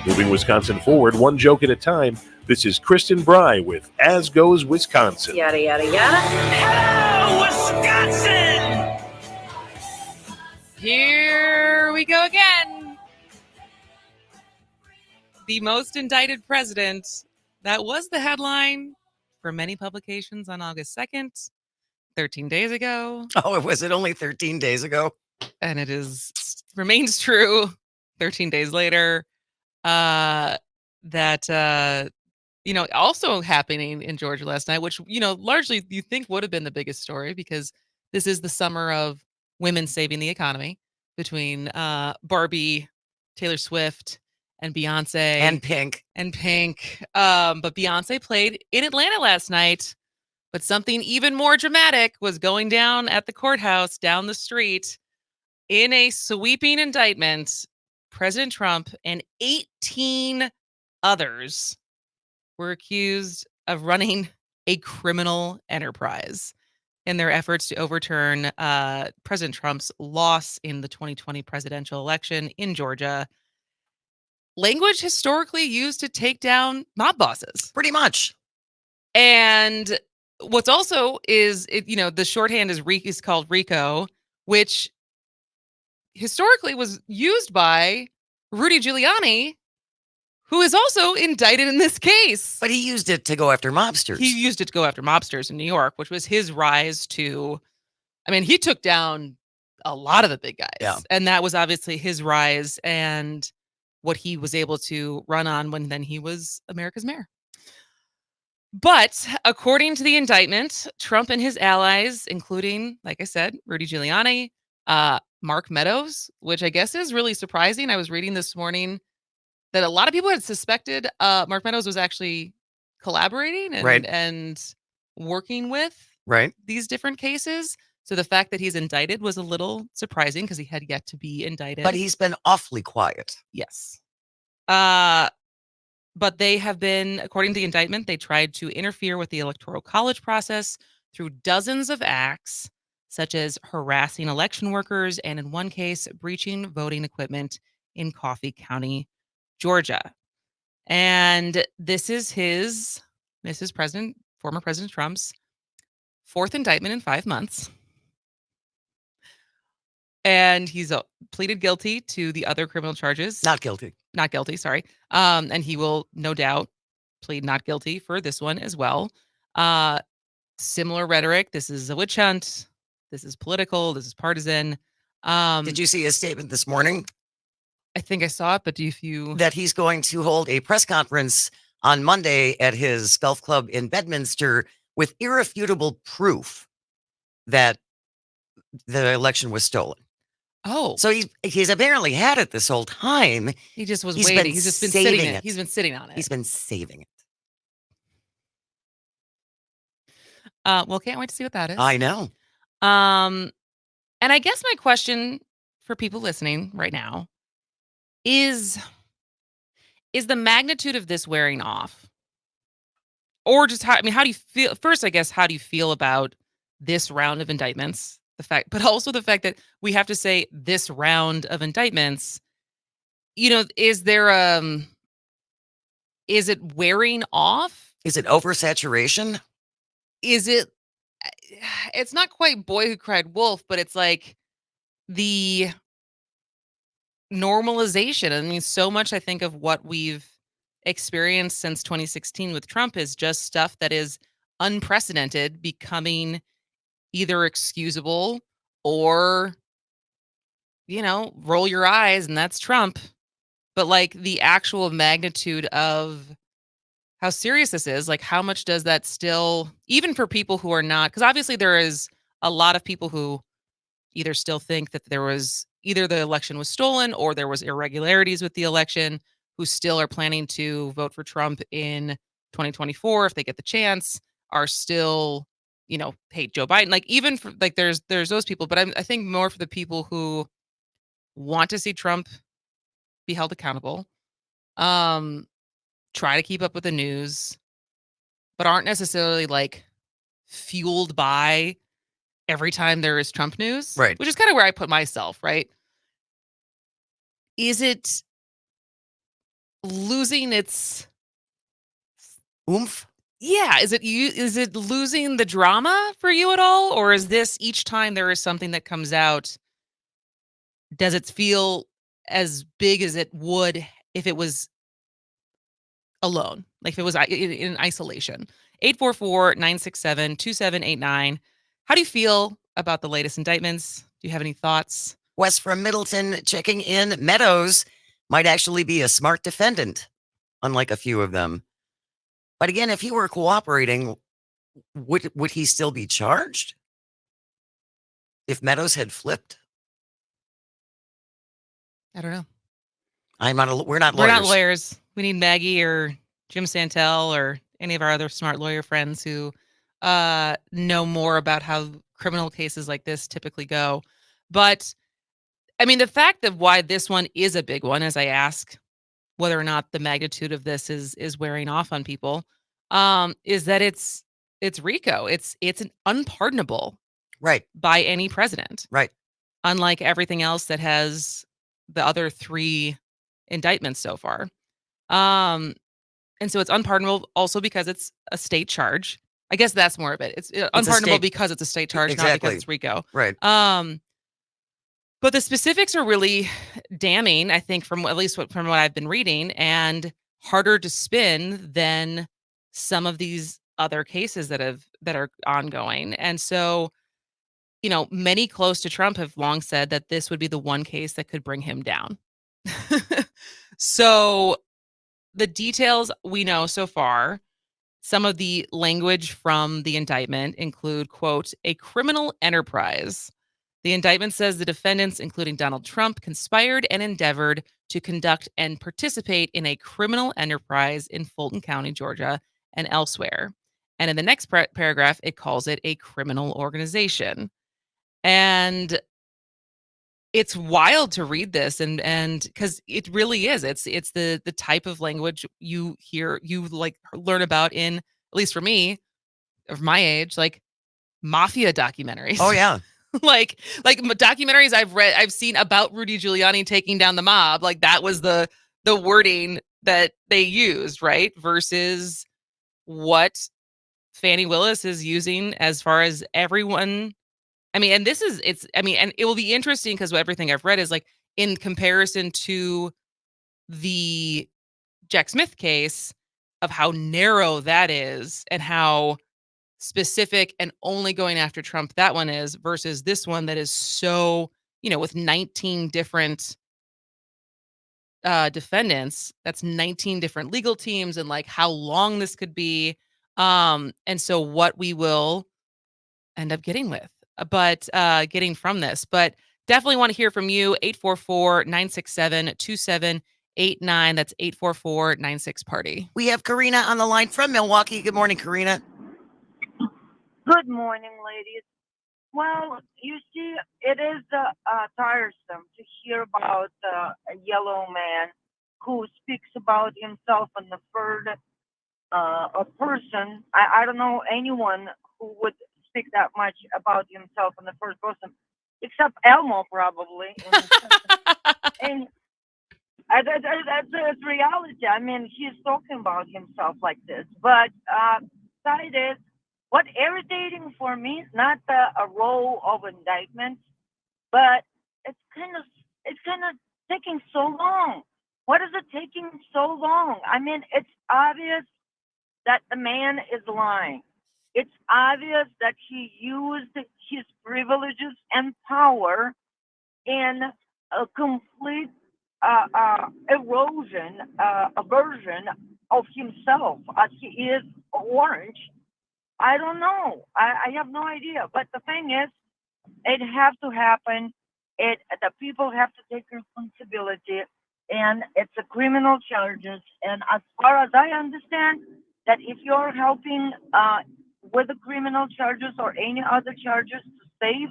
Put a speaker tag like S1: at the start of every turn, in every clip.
S1: Moving Wisconsin forward, one joke at a time, this is Kristen Bry with As Goes Wisconsin.
S2: Yada, yada, yada.
S3: Hello, Wisconsin!
S4: Here we go again. The most indicted president. That was the headline for many publications on August 2nd, 13 days ago.
S5: Oh, was it only 13 days ago?
S4: And it remains true 13 days later. Also happening in Georgia last night, which, largely you think would have been the biggest story because this is the summer of women saving the economy between Barbie, Taylor Swift, and Beyonce.
S5: And Pink.
S4: But Beyonce played in Atlanta last night. But something even more dramatic was going down at the courthouse down the street. In a sweeping indictment, President Trump and 18 others were accused of running a criminal enterprise in their efforts to overturn President Trump's loss in the 2020 presidential election in Georgia. Language historically used to take down mob bosses.
S5: Pretty much.
S4: And what's also is, the shorthand is called RICO, which historically was used by Rudy Giuliani, who is also indicted in this case.
S5: But he used it to go after mobsters.
S4: He used it to go after mobsters in New York, which was his rise to, he took down a lot of the big guys.
S5: Yeah.
S4: And that was obviously his rise and what he was able to run on when then he was America's mayor. But according to the indictment, Trump and his allies, including, like I said, Rudy Giuliani, Mark Meadows, which I guess is really surprising. I was reading this morning that a lot of people had suspected Mark Meadows was actually collaborating and working with these different cases. So the fact that he's indicted was a little surprising because he had yet to be indicted.
S5: But he's been awfully quiet.
S4: Yes. But they have been, according to the indictment, they tried to interfere with the Electoral College process through dozens of acts, such as harassing election workers and, in one case, breaching voting equipment in Coffee County, Georgia. And this is former President Trump's fourth indictment in 5 months. And he's pleaded guilty to the other criminal charges.
S5: Not guilty,
S4: sorry. And he will no doubt plead not guilty for this one as well. Similar rhetoric. This is a witch hunt. This is political. This is partisan.
S5: Did you see his statement this morning?
S4: I think I saw it, but
S5: that he's going to hold a press conference on Monday at his golf club in Bedminster with irrefutable proof that the election was stolen.
S4: Oh.
S5: So he's apparently had it this whole time.
S4: He just was waiting. He's just been sitting it. He's been sitting on it.
S5: He's been saving it.
S4: Well, can't wait to see what that is.
S5: I know.
S4: And I guess my question for people listening right now is the magnitude of this wearing off? Or just how do you feel? First, I guess, how do you feel about this round of indictments? But also the fact that we have to say this round of indictments, is it wearing off?
S5: Is it oversaturation?
S4: It's not quite Boy Who Cried Wolf, but it's like the normalization. So much I think of what we've experienced since 2016 with Trump is just stuff that is unprecedented becoming either excusable or, roll your eyes and that's Trump. But like the actual magnitude of how serious this is, like how much does that still, even for people who are not, because obviously there is a lot of people who either still think that there was either the election was stolen or there was irregularities with the election, who still are planning to vote for Trump in 2024 if they get the chance, are still, hate Joe Biden. Like even for like there's those people, but I think more for the people who want to see Trump be held accountable, try to keep up with the news, but aren't necessarily like fueled by every time there is Trump news,
S5: right?
S4: Which is kind of where I put myself, right? Is it losing its
S5: Oomph.
S4: yeah, is it losing the drama for you at all, or is this each time there is something that comes out, does it feel as big as it would if it was alone, like if it was in isolation? 844-967-2789. How do you feel about the latest indictments? Do you have any thoughts?
S5: Wes from Middleton checking in. Meadows might actually be a smart defendant, unlike a few of them. But again, if he were cooperating, would he still be charged? If Meadows had flipped?
S4: I don't know.
S5: We're not
S4: We're
S5: lawyers.
S4: not lawyers. We need Maggie or Jim Santel or any of our other smart lawyer friends who know more about how criminal cases like this typically go. But I mean, the fact of why this one is a big one, as I ask whether or not the magnitude of this is wearing off on people, is that it's RICO. It's an unpardonable
S5: Right,
S4: by any president,
S5: right.
S4: unlike everything else that has the other 3 indictments so far. And so it's unpardonable also because it's a state charge. I guess that's more of it. It's unpardonable
S5: state-
S4: because it's a state charge, not
S5: exactly.
S4: because it's RICO.
S5: Right.
S4: But the specifics are really damning, I think, from at least from what I've been reading, and harder to spin than some of these other cases that are ongoing. And so, many close to Trump have long said that this would be the one case that could bring him down. So the details we know so far, some of the language from the indictment include, quote, a criminal enterprise. The indictment says the defendants, including Donald Trump, conspired and endeavored to conduct and participate in a criminal enterprise in Fulton County, Georgia, and elsewhere. And in the next paragraph, it calls it a criminal organization. And it's wild to read this and because it really is. It's the type of language you learn about in, at least for me, of my age, like mafia documentaries.
S5: Oh yeah.
S4: like documentaries I've seen about Rudy Giuliani taking down the mob. Like that was the wording that they used, right? Versus what Fani Willis is using as far as everyone. I mean, and and it will be interesting because everything I've read is like in comparison to the Jack Smith case of how narrow that is and how specific and only going after Trump that one is versus this one that is so, with 19 different defendants, that's 19 different legal teams and like how long this could be. And so what we will end up getting getting from this. But definitely want to hear from you. 844-967-2789. That's 844-96-PARTY.
S5: We have Karina on the line from Milwaukee. Good morning, Karina.
S2: Good morning, ladies. Well, you see, it is tiresome to hear about a yellow man who speaks about himself in the third person. I don't know anyone who would speak that much about himself in the first person, except Elmo, probably. And that's reality. I mean, he's talking about himself like this. But side is, what irritating for me is not a row of indictments, but it's kind of taking so long. What is it taking so long? I mean, it's obvious that the man is lying. It's obvious that he used his privileges and power in a complete aversion of himself as he is orange. I don't know. I have no idea. But the thing is, it has to happen. The people have to take responsibility, and it's a criminal charges. And as far as I understand, that if you're helping with the criminal charges or any other charges to save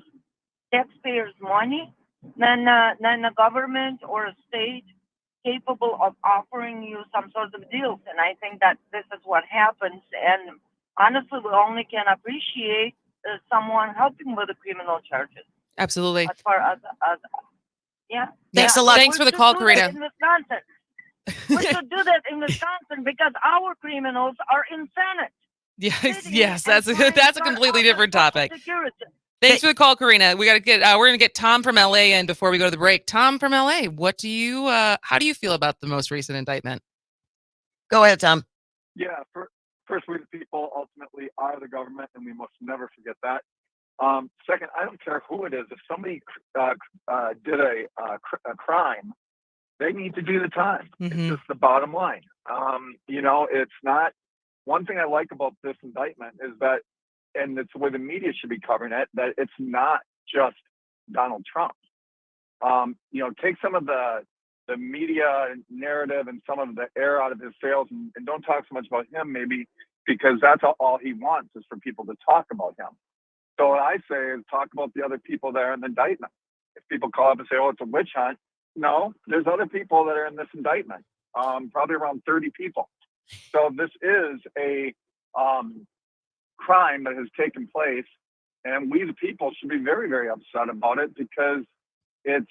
S2: taxpayers' money, then the government or a state capable of offering you some sort of deals. And I think that this is what happens. And honestly, we only can appreciate someone helping with the criminal charges.
S4: Absolutely.
S2: As far as yeah.
S5: Thanks a lot.
S4: Thanks for the call, Karina.
S2: In Wisconsin. We should do that in Wisconsin because our criminals are in Senate.
S4: Yes, that's a completely different topic.
S2: Security.
S4: Thanks for the call, Karina. We got to get. We're gonna get Tom from LA in before we go to the break. Tom from LA, what do you? How do you feel about the most recent indictment?
S5: Go ahead, Tom.
S6: Yeah, first, we the people ultimately are the government, and we must never forget that. Second, I don't care who it is. If somebody did a crime, they need to do the time. It's just the bottom line. It's not. One thing I like about this indictment is that, and it's the way the media should be covering it, that it's not just Donald Trump. Take some of the media narrative and some of the air out of his sails and don't talk so much about him, maybe because that's all he wants is for people to talk about him. So what I say is talk about the other people that are in the indictment. If people call up and say, oh, it's a witch hunt, no, there's other people that are in this indictment, probably around 30 people. So this is a crime that has taken place, and we the people should be very, very upset about it because it's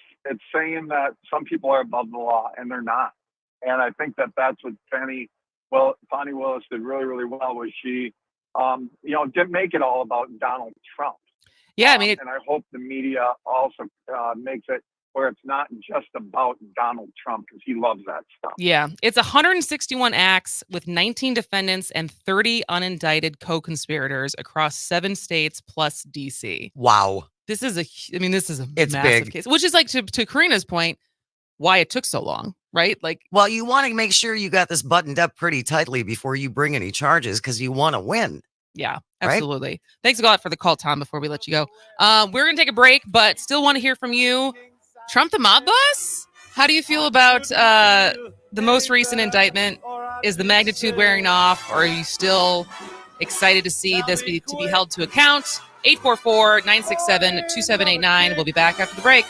S6: saying that some people are above the law and they're not. And I think that's what Fani Willis did really, really well. Was she, didn't make it all about Donald Trump.
S4: Yeah, I mean,
S6: and I hope the media also makes it where it's not just about Donald Trump because he loves that stuff.
S4: Yeah, it's 161 acts with 19 defendants and 30 unindicted co-conspirators across 7 states plus DC.
S5: Wow.
S4: This is a
S5: It's
S4: massive
S5: big.
S4: case, which is like to Karina's point, why it took so long, right? Like,
S5: Well, you want to make sure you got this buttoned up pretty tightly before you bring any charges because you want to win.
S4: yeah,
S5: Right?
S4: absolutely. Thanks a lot for the call, Tom, before we let you go. We're going to take a break, but still want to hear from you. Trump the mob boss? How do you feel about the most recent indictment? Is the magnitude wearing off, or are you still excited to see this to be held to account? 844-967-2789. We'll be back after the break.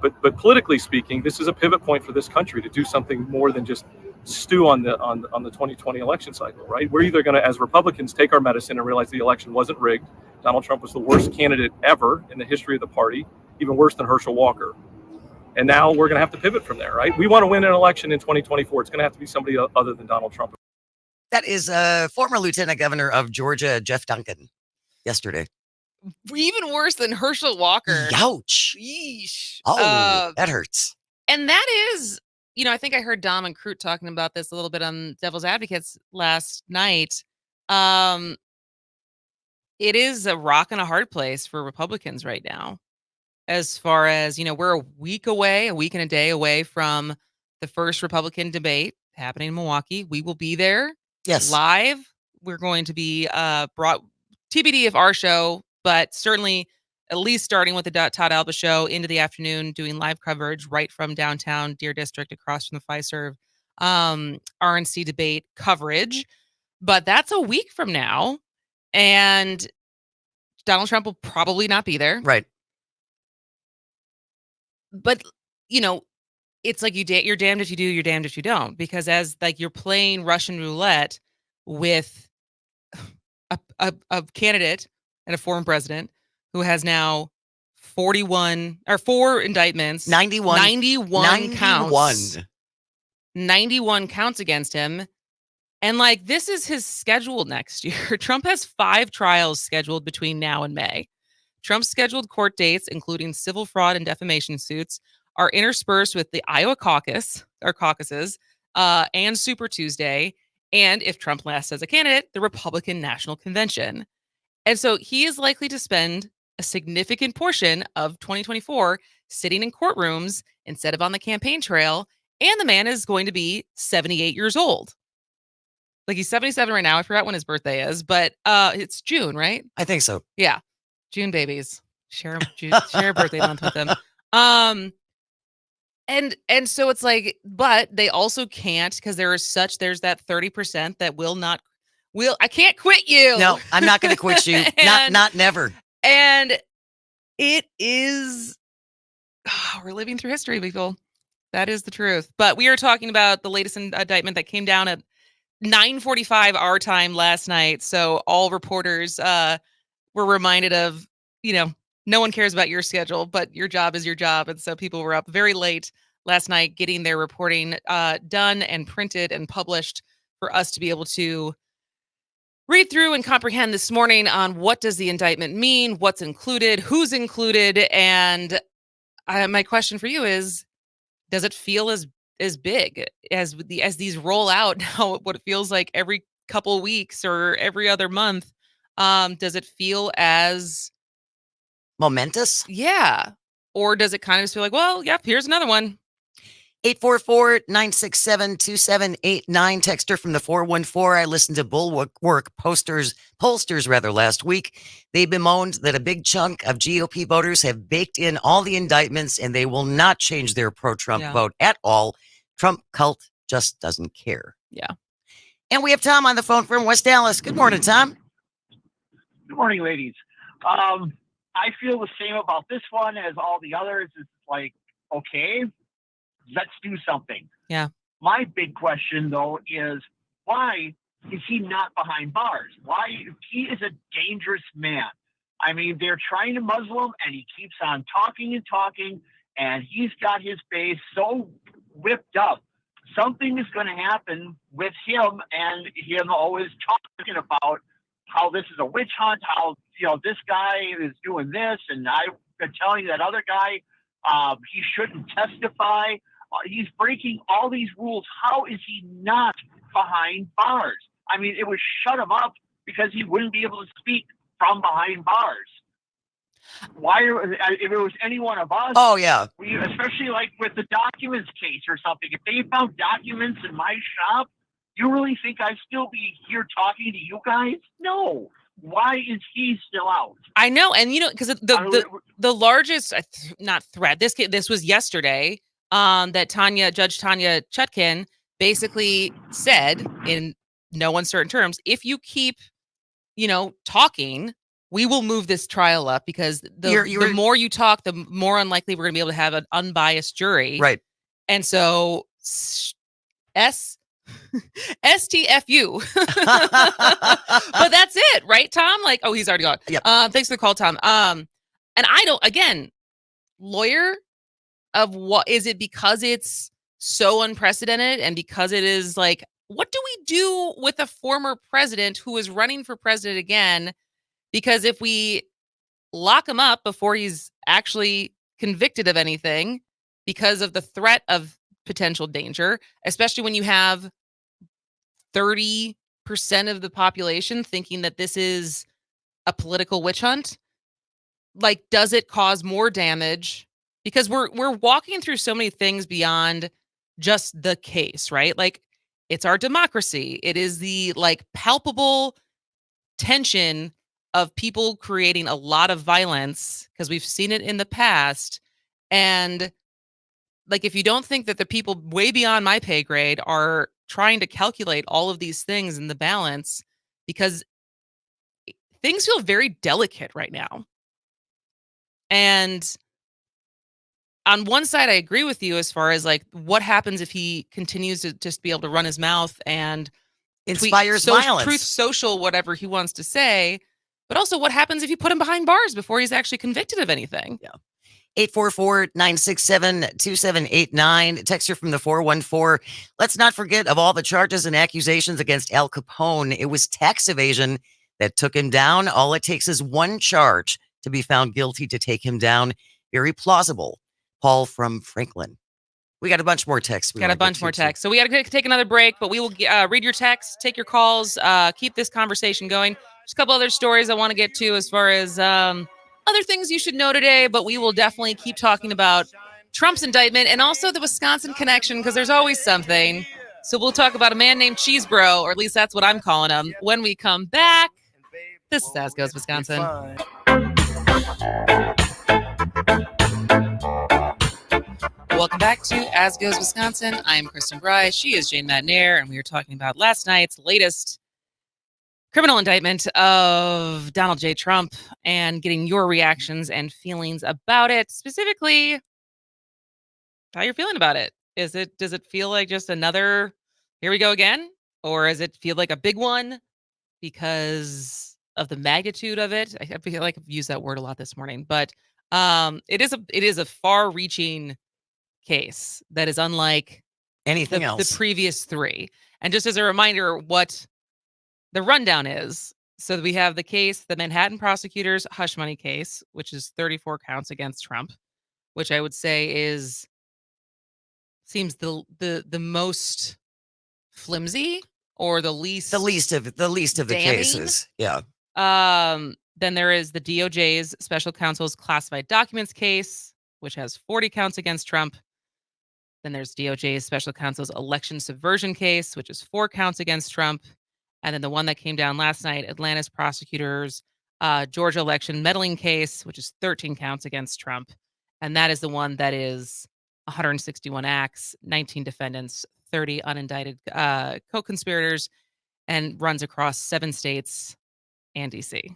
S7: But politically speaking, this is a pivot point for this country to do something more than just stew on the 2020 election cycle, right? We're either going to, as Republicans, take our medicine and realize the election wasn't rigged. Donald Trump was the worst candidate ever in the history of the party, even worse than Herschel Walker. And now we're going to have to pivot from there, right? We want to win an election in 2024. It's going to have to be somebody other than Donald Trump.
S5: That is former Lieutenant Governor of Georgia, Jeff Duncan, yesterday.
S4: Even worse than Herschel Walker.
S5: Ouch.
S4: Yeesh.
S5: Oh, that hurts.
S4: And that is, I think I heard Dom and Crute talking about this a little bit on Devil's Advocates last night. It is a rock and a hard place for Republicans right now. As far as, we're a week and a day away from the first Republican debate happening in Milwaukee. We will be there.
S5: Yes.
S4: Live. We're going to be brought TBD of our show, but certainly at least starting with the Todd Alba show into the afternoon, doing live coverage right from downtown Deer District across from the Fiserv RNC debate coverage. But that's a week from now. And Donald Trump will probably not be there.
S5: Right.
S4: But, it's like you're damned if you do, you're damned if you don't. Because as like you're playing Russian roulette with a candidate and a former president who has now 4 indictments, 91 counts. 91 counts against him. And like, this is his schedule next year. Trump has 5 trials scheduled between now and May. Trump's scheduled court dates, including civil fraud and defamation suits, are interspersed with the Iowa caucuses, and Super Tuesday. And if Trump lasts as a candidate, the Republican National Convention. And so he is likely to spend a significant portion of 2024 sitting in courtrooms instead of on the campaign trail. And the man is going to be 78 years old. Like, he's 77 right now. I forgot when his birthday is, but it's June, right?
S5: I think so.
S4: Yeah. June babies. Share a birthday month with them. And so it's like, but they also can't, because there's that 30% that I can't quit you.
S5: No, I'm not going to quit you. Not never.
S4: And it is, we're living through history, people. That is the truth. But we are talking about the latest indictment that came down at 9:45 our time last night. So all reporters were reminded of, no one cares about your schedule, but your job is your job. And so people were up very late last night getting their reporting done and printed and published for us to be able to read through and comprehend this morning on what does the indictment mean, what's included, who's included, and my question for you is, does it feel as big as these roll out now? What it feels like every couple weeks or every other month. Does it feel as
S5: Momentous?
S4: yeah, or does it kind of just feel like, well, yep, here's another one?
S5: 844-967-2789. Texter from the 414. I listened to Bulwark pollsters last week. They bemoaned that a big chunk of GOP voters have baked in all the indictments and they will not change their pro-Trump vote at all. Trump cult just doesn't care.
S4: Yeah.
S5: And we have Tom on the phone from West Dallas. Good morning, Tom.
S8: Good morning, ladies. I feel the same about this one as all the others. It's like, okay, let's do something.
S4: Yeah.
S8: My big question, though, is why is he not behind bars? Why? He is a dangerous man. I mean, they're trying to muzzle him, and he keeps on talking and talking, and he's got his base so whipped up. Something is going to happen with him and him always talking about how this is a witch hunt, how, this guy is doing this, and I've been telling that other guy he shouldn't testify. He's breaking all these rules. How is he not behind bars? I mean, it would shut him up because he wouldn't be able to speak from behind bars. If it was any one of us, especially like with the documents case or something, if they found documents in my shop, you really think I'd still be here talking to you guys? No. Why is he still out?
S4: I know, and because the largest not threat. This was yesterday. That Judge Tanya Chutkin basically said in no uncertain terms, if you keep, talking, we will move this trial up because the more you talk, the more unlikely we're going to be able to have an unbiased jury.
S5: Right.
S4: And so STFU. But that's it, right, Tom? Like, oh, he's already gone.
S5: Yep.
S4: Thanks for the call, Tom. And I don't, again, lawyer of what is it because it's so unprecedented and because it is like, what do we do with a former president who is running for president again? Because if we lock him up before he's actually convicted of anything because of the threat of potential danger, especially when you have 30% of the population thinking that this is a political witch hunt, like, does it cause more damage? Because we're walking through so many things beyond just the case, right? Like, it's our democracy. It is the palpable tension of people creating a lot of violence because we've seen it in the past. And if you don't think that the people way beyond my pay grade are trying to calculate all of these things in the balance, because things feel very delicate right now. And on one side, I agree with you as far as what happens if he continues to just be able to run his mouth and
S5: inspires violence,
S4: truth social, whatever he wants to say. But also, what happens if you put him behind bars before he's actually convicted of anything?
S5: Yeah. 844-967-2789. Texter from the 414. Let's not forget of all the charges and accusations against Al Capone, it was tax evasion that took him down. All it takes is one charge to be found guilty to take him down. Very plausible. Paul from Franklin. We got a bunch more texts.
S4: So we got to take another break, but we will read your texts, take your calls, keep this conversation going. There's a couple other stories I want to get to as far as other things you should know today, but we will definitely keep talking about Trump's indictment and also the Wisconsin connection because there's always something. So we'll talk about a man named Cheese Bro, or at least that's what I'm calling him, when we come back. This is As Goes Wisconsin. Welcome back to As Goes Wisconsin. I am Kristins Surprise. She is Jane Madnair, and we are talking about last night's latest criminal indictment of Donald J. Trump and getting your reactions and feelings about it. Specifically, how you're feeling about it. Does it feel like just another, here we go again? Or does it feel like a big one because of the magnitude of it? I feel like I've used that word a lot this morning, but it is a far-reaching case that is unlike
S5: Anything
S4: the
S5: else?
S4: previous three. And just as a reminder, what the rundown is. So we have the case, the Manhattan prosecutors' hush money case, which is 34 counts against Trump, which I would say seems the most flimsy or the least
S5: The least of the
S4: damning.
S5: cases. Yeah.
S4: Then there is the DOJ's special counsel's classified documents case, which has 40 counts against Trump. Then there's DOJ's special counsel's election subversion case, which is 4 counts against Trump. And then the one that came down last night, Atlanta's prosecutors' Georgia election meddling case, which is 13 counts against Trump. And that is the one that is 161 acts, 19 defendants, 30 unindicted co-conspirators, and runs across 7 states and DC.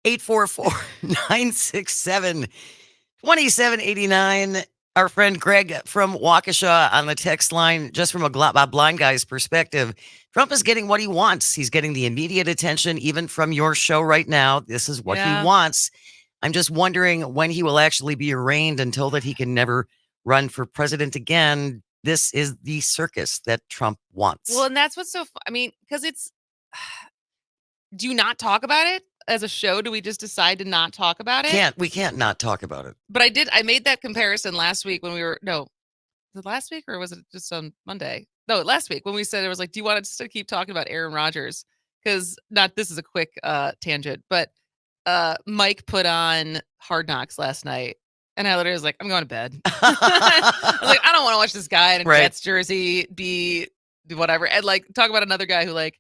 S5: 844-967-2789. Our friend Greg from Waukesha on the text line, just from a blind guy's perspective, Trump is getting what he wants. He's getting the immediate attention, even from your show right now. This is what he wants. I'm just wondering when he will actually be arraigned and told that he can never run for president again. This is the circus that Trump wants.
S4: Well, and that's what's so I mean, because it's do you not talk about it as a show? Do we just decide to not talk about it?
S5: We can't not talk about it.
S4: But I made that comparison last week when was it last week or was it just on Monday? No, last week when we said, it was like, do you want us to keep talking about Aaron Rodgers? Because this is a quick tangent, but Mike put on Hard Knocks last night. And I literally was like, I'm going to bed. I was like, I don't want to watch this guy in a Jets jersey be whatever. And like talk about another guy who like,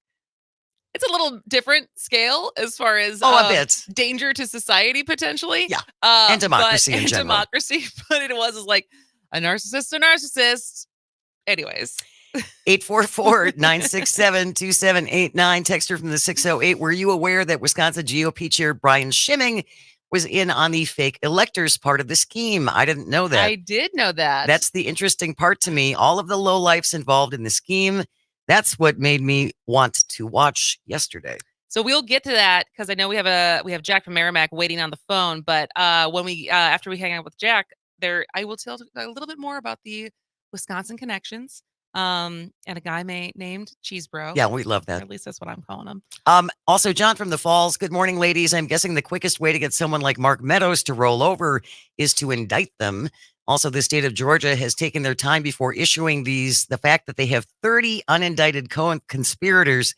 S4: it's a little different scale as far as
S5: a bit
S4: danger to society potentially.
S5: Yeah. And democracy in general.
S4: Democracy, but it was like a narcissist. Anyways.
S5: 844-967-2789. Texter from the 608. Were you aware that Wisconsin GOP chair Brian Schimming was in on the fake electors part of the scheme? I didn't know that.
S4: I did know that.
S5: That's the interesting part to me. All of the lowlifes involved in the scheme. That's what made me want to watch yesterday.
S4: So we'll get to that because I know we have Jack from Merrimack waiting on the phone. But when we after we hang out with Jack, I will tell a little bit more about the Wisconsin connections. And a guy named Cheesebro.
S5: Yeah, we love that.
S4: Or at least that's what I'm calling him.
S5: Also, John from the Falls. Good morning, ladies. I'm guessing the quickest way to get someone like Mark Meadows to roll over is to indict them. Also, the state of Georgia has taken their time before issuing these. The fact that they have 30 unindicted co-conspirators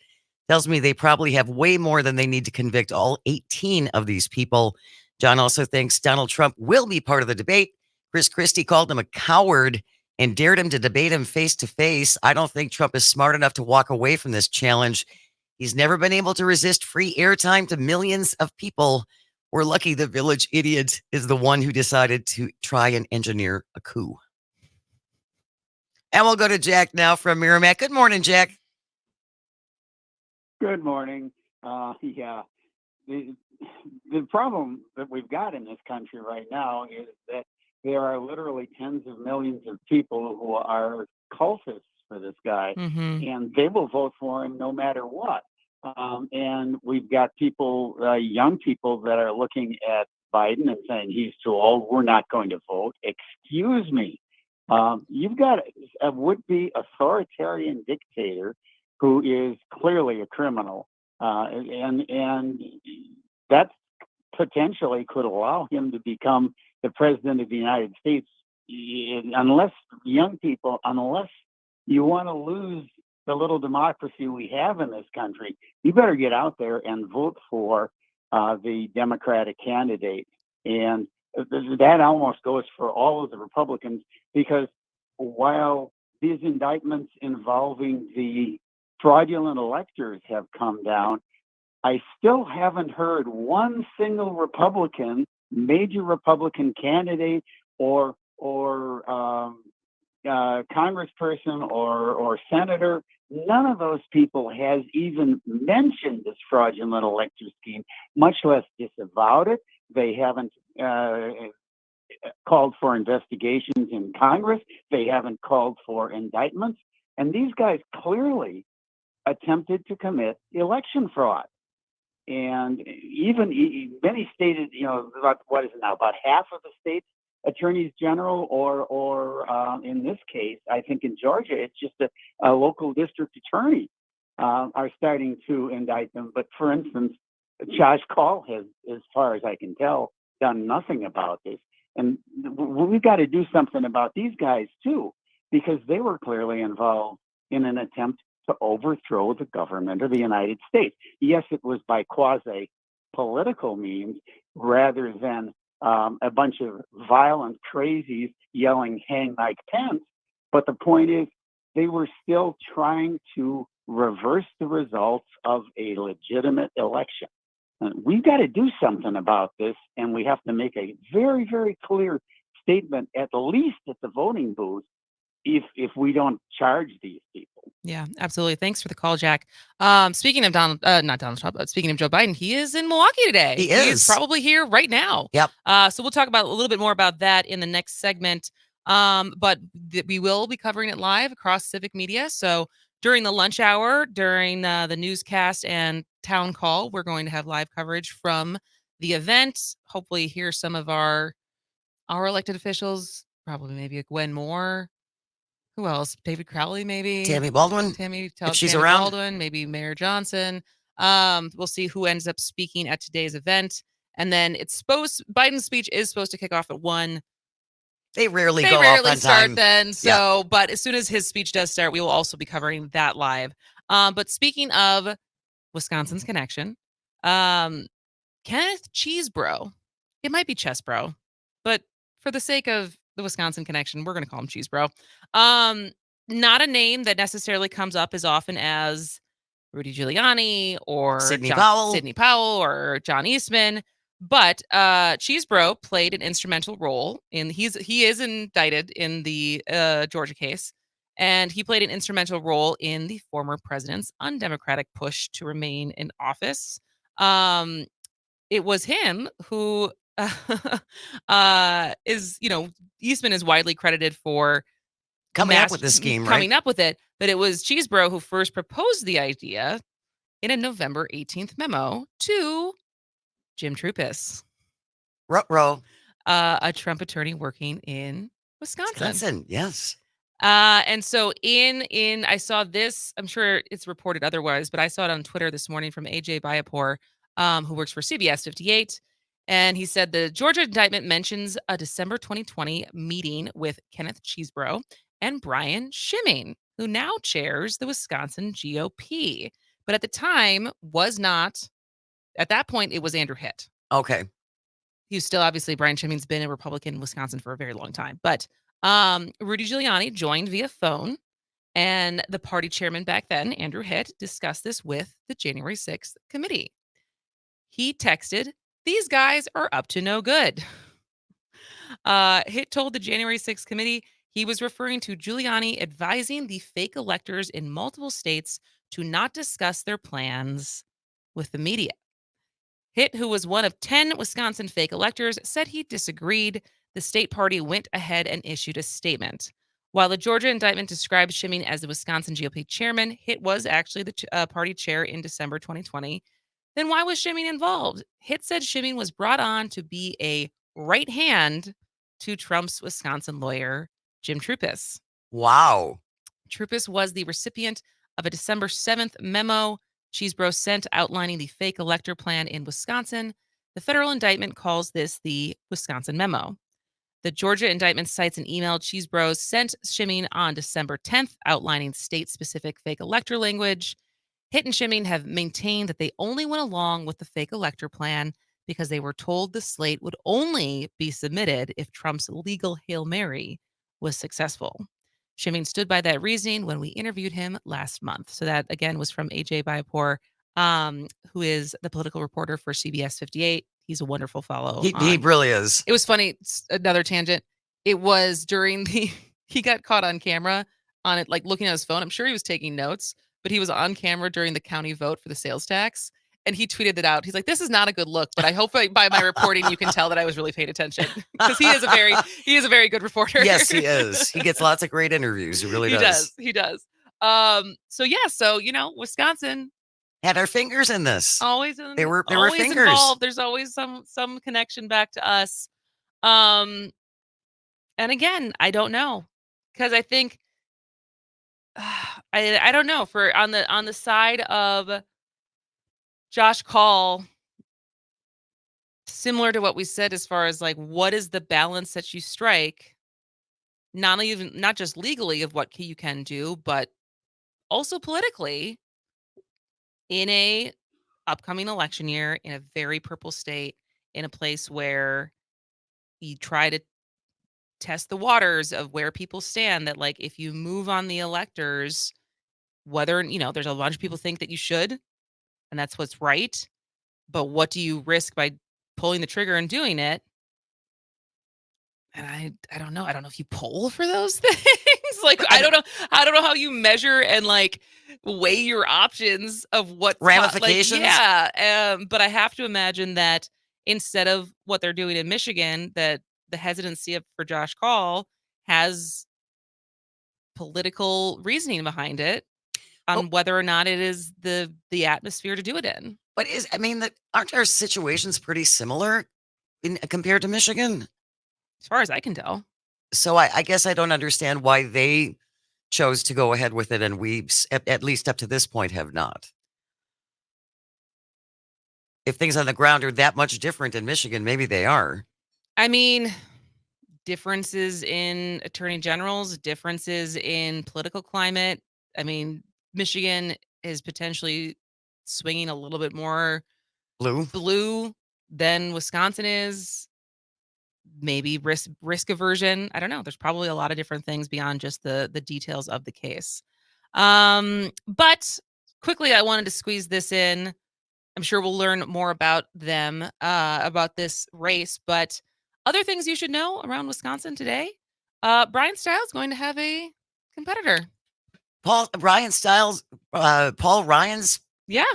S5: tells me they probably have way more than they need to convict all 18 of these people. John also thinks Donald Trump will be part of the debate. Chris Christie called him a coward and dared him to debate him face to face. I don't think Trump is smart enough to walk away from this challenge. He's never been able to resist free airtime to millions of people. We're lucky the village idiot is the one who decided to try and engineer a coup. And we'll go to Jack now from Merrimack. Good morning, Jack.
S9: Good morning. The problem that we've got in this country right now is that there are literally tens of millions of people who are cultists for this guy, and they will vote for him no matter what. And we've got people, young people that are looking at Biden and saying he's too old, we're not going to vote. Excuse me. You've got a would-be authoritarian dictator who is clearly a criminal, and that potentially could allow him to become the president of the United States, unless young people, unless you want to lose the little democracy we have in this country, you better get out there and vote for the Democratic candidate. And that almost goes for all of the Republicans, because while these indictments involving the fraudulent electors have come down, I still haven't heard one single major Republican candidate or congressperson or senator. None of those people has even mentioned this fraudulent elector scheme, much less disavowed it. They haven't called for investigations in Congress. They haven't called for indictments. And these guys clearly attempted to commit election fraud. And even many stated, about what is it now? About half of the states attorneys general or in this case, I think in Georgia, it's just a local district attorney are starting to indict them. But for instance, Josh Call has, as far as I can tell, done nothing about this. And we've got to do something about these guys too, because they were clearly involved in an attempt to overthrow the government of the United States. Yes, it was by quasi-political means rather than a bunch of violent crazies yelling, "Hang Mike Pence." But the point is, they were still trying to reverse the results of a legitimate election. We've got to do something about this, and we have to make a very, very clear statement, at least at the voting booth, if we don't charge these people.
S4: Yeah, absolutely. Thanks for the call, Jack. Speaking of not Donald Trump, but speaking of Joe Biden, he is in Milwaukee today.
S5: He
S4: is
S5: is.
S4: probably here right now.
S5: Yep.
S4: So we'll talk about a little bit more about that in the next segment. But we will be covering it live across civic media. So during the lunch hour, during the newscast and town call, we're going to have live coverage from the event. Hopefully hear some of our elected officials, probably maybe a Gwen Moore. Who else? David Crowley, maybe.
S5: Tammy Baldwin, if she's
S4: Tammy
S5: around.
S4: Baldwin, maybe Mayor Johnson. We'll see who ends up speaking at today's event. And then Biden's speech is supposed to kick off at 1.
S5: They rarely
S4: They
S5: go
S4: rarely
S5: off on
S4: start
S5: time.
S4: then. So, but as soon as his speech does start, we will also be covering that live. But speaking of Wisconsin's connection, Kenneth Cheesebro, it might be Chesbro, but for the sake of the Wisconsin connection, we're going to call him Cheesebro. Not a name that necessarily comes up as often as Rudy Giuliani or
S5: Sidney Powell
S4: or John Eastman. But Cheesebro played an instrumental role he is indicted in the Georgia case, and he played an instrumental role in the former president's undemocratic push to remain in office. It was him who Eastman is widely credited for
S5: coming up with this scheme,
S4: coming up with it, but it was Cheesebro who first proposed the idea in a November 18th memo to Jim Troupis,
S5: Ruh-roh.
S4: a Trump attorney working in Wisconsin.
S5: Yes.
S4: And so I saw this, I'm sure it's reported otherwise, but I saw it on Twitter this morning from AJ Bayapur, who works for CBS 58. And he said the Georgia indictment mentions a December 2020 meeting with Kenneth Cheesebro and Brian Schimming, who now chairs the Wisconsin GOP. But at the time at that point, it was Andrew Hitt.
S5: Okay.
S4: He's still, obviously, Brian Schimming's been a Republican in Wisconsin for a very long time. But Rudy Giuliani joined via phone, and the party chairman back then, Andrew Hitt, discussed this with the January 6th committee. He texted, "These guys are up to no good." Hitt told the January 6th committee he was referring to Giuliani advising the fake electors in multiple states to not discuss their plans with the media. Hitt, who was one of 10 Wisconsin fake electors, said he disagreed. The state party went ahead and issued a statement. While the Georgia indictment describes Schimming as the Wisconsin GOP chairman, Hitt was actually the party chair in December 2020. Then why was Schimming involved? Hitt said Schimming was brought on to be a right hand to Trump's Wisconsin lawyer, Jim Troupis.
S5: Wow.
S4: Troupis was the recipient of a December 7th memo Cheesebro sent outlining the fake elector plan in Wisconsin. The federal indictment calls this the Wisconsin memo. The Georgia indictment cites an email Cheesebro sent Schimming on December 10th outlining state-specific fake elector language. Hitt and Schimming have maintained that they only went along with the fake elector plan because they were told the slate would only be submitted if Trump's legal Hail Mary was successful. Schimming stood by that reasoning when we interviewed him last month. So that, again, was from AJ Bayapur, who is the political reporter for CBS 58. He's a wonderful follow.
S5: He really is.
S4: It was funny. Another tangent. It was during he got caught on camera on it, like looking at his phone. I'm sure he was taking notes, but he was on camera during the county vote for the sales tax. And he tweeted it out. He's like, "This is not a good look, but I hope by my reporting you can tell that I was really paying attention," because he is a very good reporter.
S5: Yes, he is. He gets lots of great interviews. He really does.
S4: He does. So Wisconsin
S5: had our fingers in this.
S4: Always
S5: they were
S4: always
S5: fingers
S4: involved. There's always some connection back to us. And again, I don't know, because I think I don't know, for on the side of Josh Call, similar to what we said as far as like what is the balance that you strike, not just legally of what you can do, but also politically in a upcoming election year in a very purple state, in a place where you try to test the waters of where people stand, that like if you move on the electors, whether there's a bunch of people think that you should, and that's what's right, but what do you risk by pulling the trigger and doing it? And I don't know. I don't know if you poll for those things. Like I don't know how you measure and like weigh your options of what
S5: Ramifications?
S4: But I have to imagine that instead of what they're doing in Michigan, that the hesitancy for Josh Call has political reasoning behind it on whether or not it is the atmosphere to do it in.
S5: But aren't our situations pretty similar compared to Michigan?
S4: As far as I can tell.
S5: So I guess I don't understand why they chose to go ahead with it and we, at least up to this point, have not. If things on the ground are that much different in Michigan, maybe they are.
S4: I mean, differences in attorney generals, differences in political climate. I mean, Michigan is potentially swinging a little bit more blue than Wisconsin is. Maybe risk aversion. I don't know. There's probably a lot of different things beyond just the details of the case. But quickly, I wanted to squeeze this in. I'm sure we'll learn more about them, about this race, but other things you should know around Wisconsin today. Brian Stiles is going to have a competitor.
S5: Paul Ryan's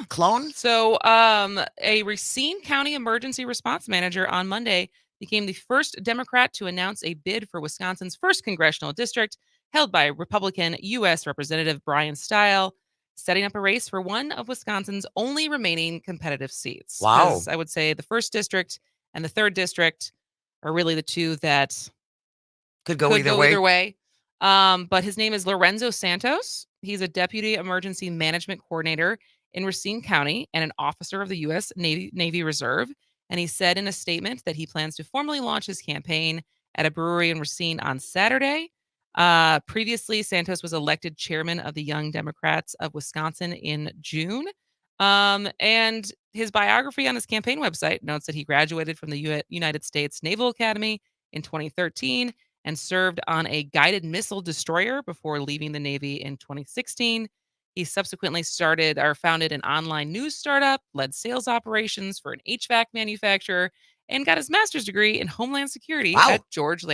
S5: clone.
S4: So a Racine County emergency response manager on Monday became the first Democrat to announce a bid for Wisconsin's first congressional district, held by Republican U.S. Representative Brian Stiles, setting up a race for one of Wisconsin's only remaining competitive seats.
S5: Wow.
S4: I would say the first district and the third district are really the two that
S5: could go either way.
S4: But his name is Lorenzo Santos. He's a deputy emergency management coordinator in Racine County and an officer of the U.S. Navy Reserve. And he said in a statement that he plans to formally launch his campaign at a brewery in Racine on Saturday. Previously, Santos was elected chairman of the Young Democrats of Wisconsin in June. And his biography on his campaign website notes that he graduated from the United States Naval Academy in 2013 and served on a guided missile destroyer before leaving the Navy in 2016. He subsequently founded an online news startup, led sales operations for an HVAC manufacturer, and got his master's degree in Homeland Security at George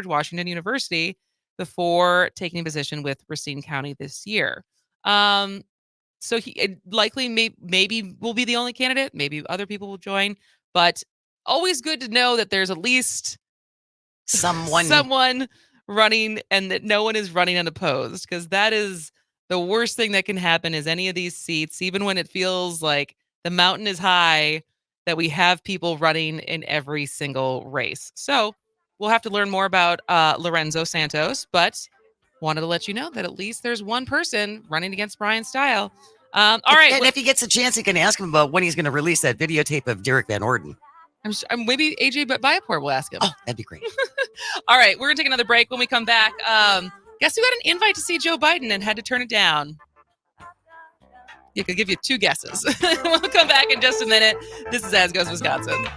S4: Washington University before taking a position with Racine County this year. So he likely maybe will be the only candidate. Maybe other people will join, but always good to know that there's at least someone running and that no one is running unopposed, because that is the worst thing that can happen is any of these seats, even when it feels like the mountain is high, that we have people running in every single race. So we'll have to learn more about Lorenzo Santos, but wanted to let you know that at least there's one person running against Brian Stiles. All right.
S5: And if he gets a chance, he can ask him about when he's going to release that videotape of Derek Van Orden.
S4: Maybe AJ Viapor will ask him.
S5: Oh, that'd be great.
S4: All right. We're going to take another break. When we come back, guess who got an invite to see Joe Biden and had to turn it down? You could give you two guesses. We'll come back in just a minute. This is As Goes Wisconsin.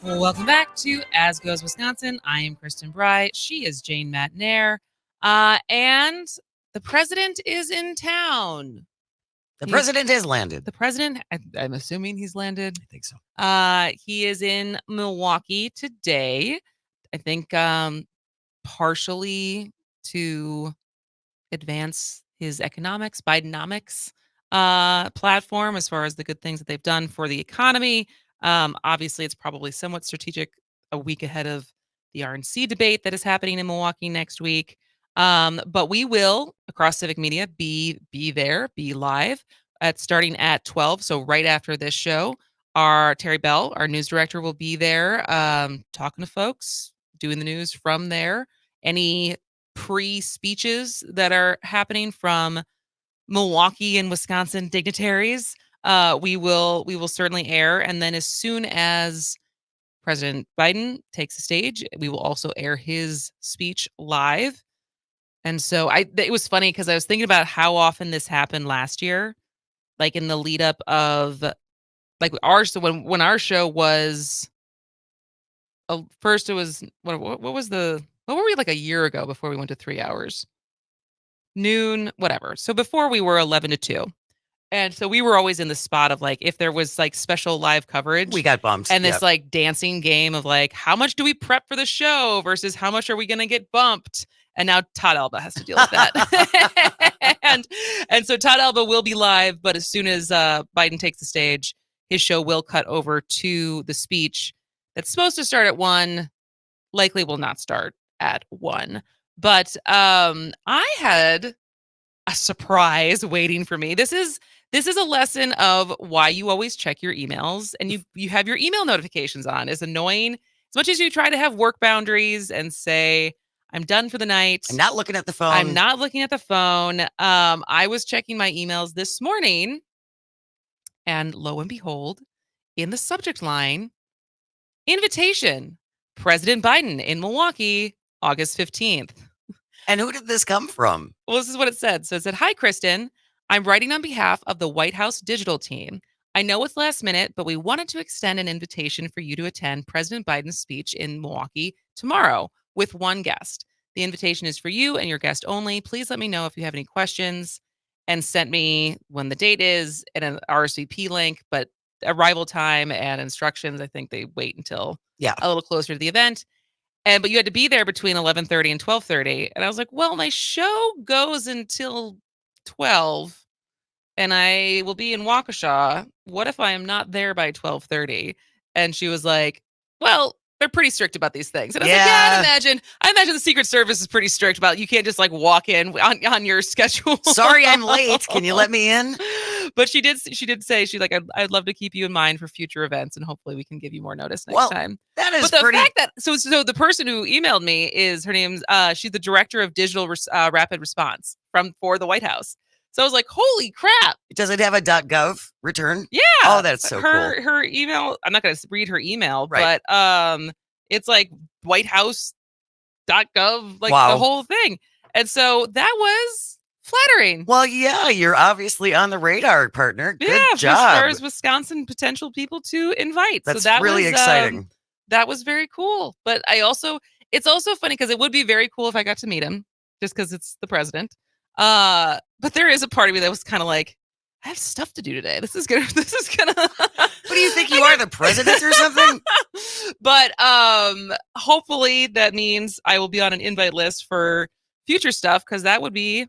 S4: Welcome back to As Goes Wisconsin. I am Kristen Bry. She is Jane Matnair. And the president is in town.
S5: The president has landed.
S4: The president, I'm assuming he's landed.
S5: I think so.
S4: He is in Milwaukee today. I think partially to advance his Bidenomics platform as far as the good things that they've done for the economy. Obviously, it's probably somewhat strategic a week ahead of the RNC debate that is happening in Milwaukee next week. But we will, across Civic Media, be there, be live starting at 12. So right after this show Our Terry Bell, our news director, will be there talking to folks, doing the news from there. Any pre-speeches that are happening from Milwaukee and Wisconsin dignitaries, we will certainly air. And then as soon as President Biden takes the stage, we will also air his speech live. And so it was funny because I was thinking about how often this happened last year, like in the lead up of like when our show was first, it was what were we like a year ago before we went to 3 hours? Noon, whatever. So before we were 11 to 2. And so we were always in the spot of like, if there was like special live coverage,
S5: We got bumped.
S4: and this
S5: Yep.
S4: like dancing game of like, how much do we prep for the show versus how much are we going to get bumped? And now Todd Alba has to deal with that. and so Todd Alba will be live, but as soon as Biden takes the stage, his show will cut over to the speech that's supposed to start at 1, likely will not start at 1. But I had a surprise waiting for me. This is a lesson of why you always check your emails and you have your email notifications on. As annoying as much as you try to have work boundaries and say, I'm done for the night.
S5: I'm not looking at the phone.
S4: I'm not looking at the phone. I was checking my emails this morning, and lo and behold, in the subject line, invitation, President Biden in Milwaukee, August 15th.
S5: And who did this come from?
S4: Well, this is what it said. So it said, "Hi, Kristen. I'm writing on behalf of the White House digital team. I know it's last minute, but we wanted to extend an invitation for you to attend President Biden's speech in Milwaukee tomorrow with one guest. The invitation is for you and your guest only. Please let me know if you have any questions," and sent me when the date is and an RSVP link, but arrival time and instructions, I think they wait until a little closer to the event. But you had to be there between 11:30 and 12:30. And I was like, well, my show goes until 12 and I will be in Waukesha. What if I am not there by 12:30? And she was like, well, they're pretty strict about these things. And I was like, yeah, I imagine the Secret Service is pretty strict about you can't just like walk in on your schedule.
S5: Sorry, I'm late. Can you let me in?
S4: But she did say, she's like, I'd love to keep you in mind for future events and hopefully we can give you more notice next time.
S5: That is
S4: but the
S5: pretty...
S4: fact that so the person who emailed me is her name's she's the director of digital rapid response for the White House. So I was like, holy crap.
S5: Does it have a .gov return?
S4: Yeah.
S5: Oh, that's so cool.
S4: Her email, I'm not going to read her email, right, but it's like whitehouse.gov, like the whole thing. And so that was flattering.
S5: Well, yeah, you're obviously on the radar, partner. Good job.
S4: As far as Wisconsin potential people to invite.
S5: That's
S4: so that
S5: really
S4: was,
S5: exciting.
S4: That was very cool. But it's also funny because it would be very cool if I got to meet him just because it's the president. But there is a part of me that was kind of like, I have stuff to do today. This is gonna
S5: What do you think you are, the president or something?
S4: But hopefully that means I will be on an invite list for future stuff, because that would be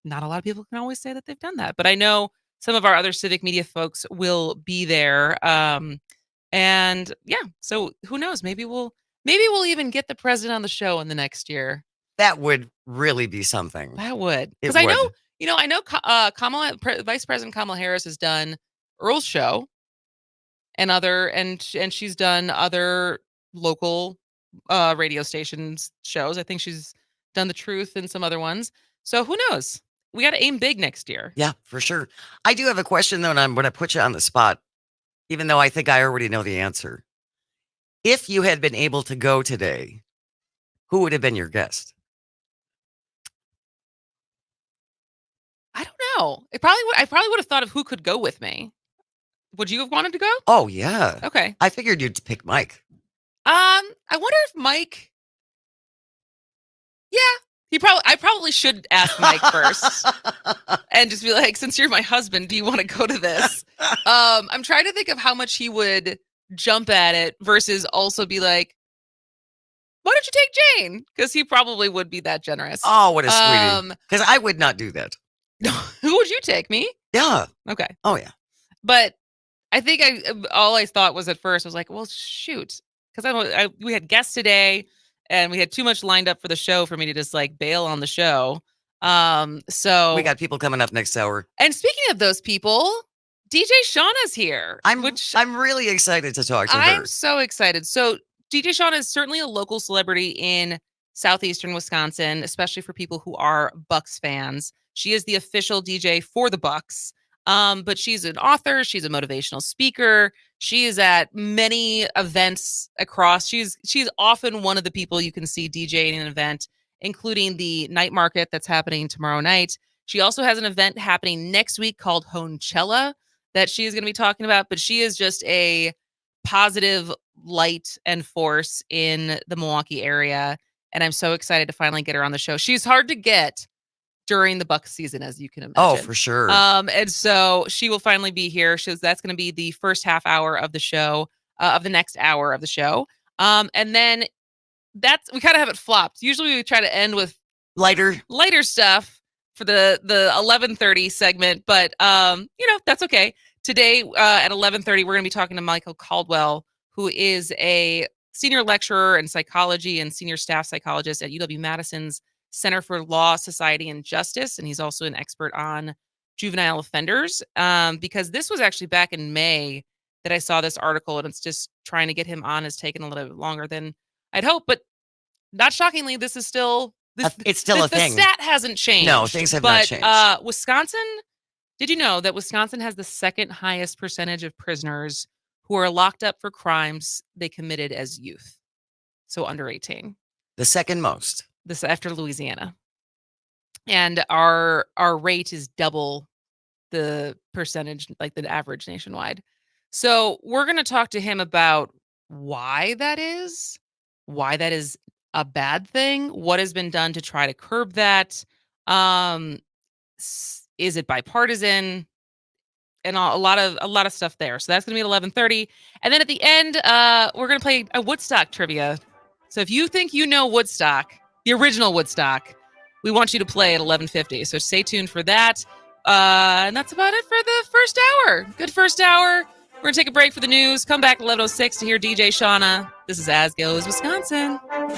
S4: not a lot of people can always say that they've done that. But I know some of our other civic media folks will be there. And yeah, so who knows? Maybe we'll even get the president on the show in the next year.
S5: That would really be something.
S4: That would. Because I know Vice President Kamala Harris has done Earl's show and she's done other local radio stations shows. I think she's done The Truth and some other ones. So who knows? We got to aim big next year.
S5: Yeah, for sure. I do have a question though, and I'm going to put you on the spot, even though I think I already know the answer. If you had been able to go today, who would have been your guest?
S4: I don't know. I probably would have thought of who could go with me. Would you have wanted to go?
S5: Oh yeah.
S4: Okay.
S5: I figured you'd pick Mike.
S4: I wonder if Mike. Yeah, I probably should ask Mike first, and just be like, since you're my husband, do you want to go to this? I'm trying to think of how much he would jump at it versus also be like, why don't you take Jane? Because he probably would be that generous.
S5: Oh, what a sweetie. Because I would not do that.
S4: Who would you take? Me?
S5: Yeah.
S4: Okay.
S5: Oh, yeah.
S4: But I think all I thought was at first, I was like, well, shoot. Because we had guests today and we had too much lined up for the show for me to just like bail on the show. So
S5: we got people coming up next hour.
S4: And speaking of those people, DJ Shauna's here.
S5: I'm really excited to talk to her.
S4: I'm so excited. So DJ Shauna is certainly a local celebrity in southeastern Wisconsin, especially for people who are Bucks fans. She is the official DJ for the Bucks. But she's an author. She's a motivational speaker. She is at many events across. She's often one of the people you can see DJing an event, including the night market that's happening tomorrow night. She also has an event happening next week called Honchella that she is going to be talking about. But she is just a positive light and force in the Milwaukee area. And I'm so excited to finally get her on the show. She's hard to get during the Bucks season, as you can imagine.
S5: Oh, for sure.
S4: And so she will finally be here. That's going to be the first half hour of the show, of the next hour of the show. And then we kind of have it flopped. Usually we try to end with lighter stuff for the 11:30 segment, but that's okay. Today at 11:30, we're going to be talking to Michael Caldwell, who is a senior lecturer in psychology and senior staff psychologist at UW-Madison's Center for Law, Society, and Justice. And he's also an expert on juvenile offenders, because this was actually back in May that I saw this article, and it's just trying to get him on has taken a little bit longer than I'd hoped. But not shockingly, this is still...
S5: it's still a thing.
S4: The stat hasn't changed.
S5: No, things have not changed.
S4: Wisconsin, did you know that Wisconsin has the second highest percentage of prisoners who are locked up for crimes they committed as youth? So under 18.
S5: The second most.
S4: This after Louisiana. And our rate is double the percentage, like the average nationwide. So we're going to talk to him about why that is a bad thing, what has been done to try to curb that. Is it bipartisan? And a lot of stuff there. So that's going to be at 11:30. And then at the end, we're going to play a Woodstock trivia. So if you think you know Woodstock, the original Woodstock, we want you to play at 11:50. So stay tuned for that. And that's about it for the first hour. Good first hour. We're going to take a break for the news. Come back at 11:06 to hear DJ Shauna. This is As Goes Wisconsin.